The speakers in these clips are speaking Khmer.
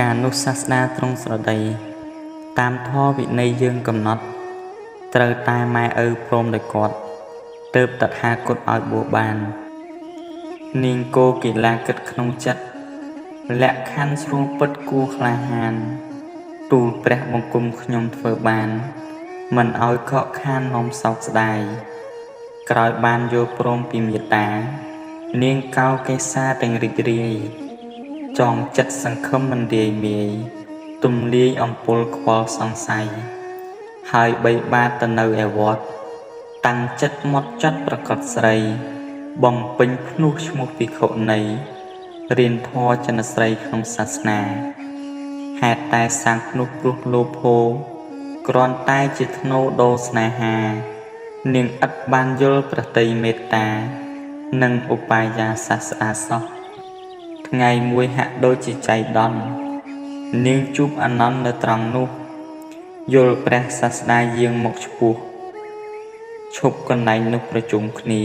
ការនោះសាសនាត្រង់ស្រដីតាមធម៌វិន័យយើងកំណត់ត្រូវតែម៉ែឪព្រមដោយគាត់ទើបតថាគតឲ្យបួសបាននាងគោកីឡាគិតក្នុងចិត្តលក្ខខណ្ឌស្រួលពិតគួរក្លាហានទូលព្រះបង្គំខ្ញុំធ្វើបានមិនឲ្យកកខាននាំសោកស្ដាយក្រោយបានយល់ព្រមពីមេត្តានាងកោកេសាទាំងរីករាយចងចិត្តសង្ឃឹមមិនរាយមាយទំលាយអំពុលខ្វល់សង្ស័យហើយបីបាតទៅនៅឯវត្តតាំងចិត្តមកចត់ប្រកបស្រីបំពេញភ្នោះឈ្មោះភិក្ខុនីរៀនធម៌ចិនស្រីក្នុងសាសនាហេតុតែសាងភ្នោះព្រោះលោភោគ្រាន់តែជាធ្នូដោស្នេហានាងឥតបានយល់ប្រតិមេត្តានិងឧបាយាសាស្អាសោះថ្ងៃមួយហាក់ដូចជាចៃដន្យនាងជួបអានន្ទនៅត្រង់នោះយល់ព្រះសាស្តាយាងមកឈ្មោះឈប់កន្លែងនោះប្រជុំគ្នា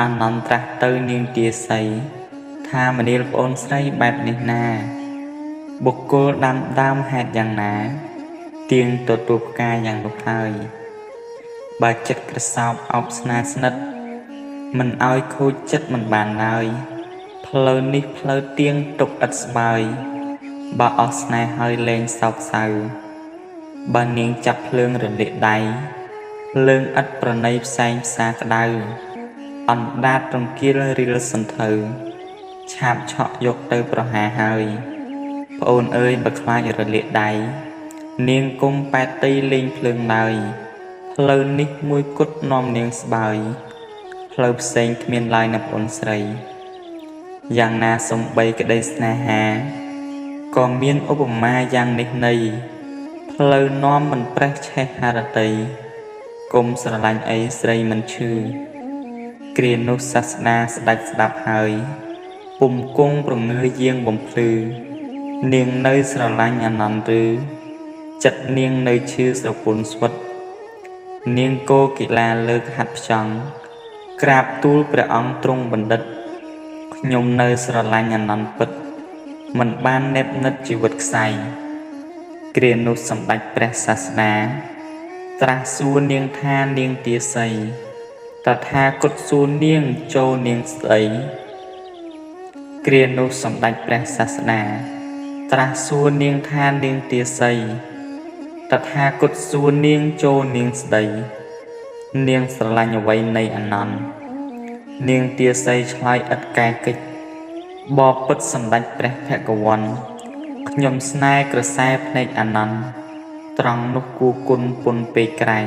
អានន្ទត្រាស់ទៅនាងទាសីថាមនាលប្អូនស្រីបែបនេះណាបុគ្គលដាំដើមហេតុយ៉ាងណាទៀងទទួលផ្កាយ៉ាងនោះហើយបើចិត្តក្រសោបអោបស្នាស្និទ្ធមិនឲ្យខូចចិត្តមិនបានឡើយផ្លូវនេះផ្លូវទៀងទុកឥតស្បើយបើអស់ស្នេហ៍ហើយលែងសោកសៅបើនាងចាប់ភ្លើងរលាកដៃភ្លើងឥតប្រណីផ្សែងផ្សាក្តៅអណ្ដាតរង្គាលរៀលសន្ធៅឆាបឆក់យកទៅប្រហារហើយប្អូនអើយបើខ្លាចរលាកដៃនាងគុំប៉ែតទីលេងភ្លើងឡើយផ្លូវនេះមួយគត់នាំនាងស្បើយផ្លូវផ្សេងគ្មានឡើយណាប្អូនស្រីយ៉ាងណាសំបីក្តីស្នេហាក៏មានឧបមាយ៉ាងនេះន័យផ្លូវនាំមិនប្រេះឆេះហរតីគុំស្រឡាញ់អីស្រីមិនឈឺគ្រានោះសាសនាស្ដេចស្ដាប់ហើយពុំគង់ប្រងើយាងបំភ្លឺនាងនៅស្រឡាញ់អានន្ទឬចិត្តនាងនៅឈឺស្រពន់ស្វិតនាងគោកីឡាលើកហាត់ផ្ចង់ក្រាបទូលព្រះអង្គទ្រង់បណ្ឌិតខ្ញុំនៅស្រឡាញ់អានន្ទពិតមិនបានណេបនិតជីវិតខ្សែគ្រានោះសម្ដេចព្រះសាស្តាត្រាស់សួរនាងថានាងទាសីតថាគតសួរនាងចូលនាងស្ដីគ្រានោះសម្ដេចព្រះសាស្តាត្រាស់សួរនាងថានាងទាសីតថាគតសួរនាងចូលនាងស្ដីនាងស្រឡាញ់អ្វីនៃអានន្ទនាងទាសីឆ្លើយឥតកែកិច្ចបបពិតសម្ដេចព្រះភគវន្តខ្ញុំស្នេហ៍ក្រសែភ្នែកអានន្ទត្រង់នោះគួរគុណពុនពេកក្រៃ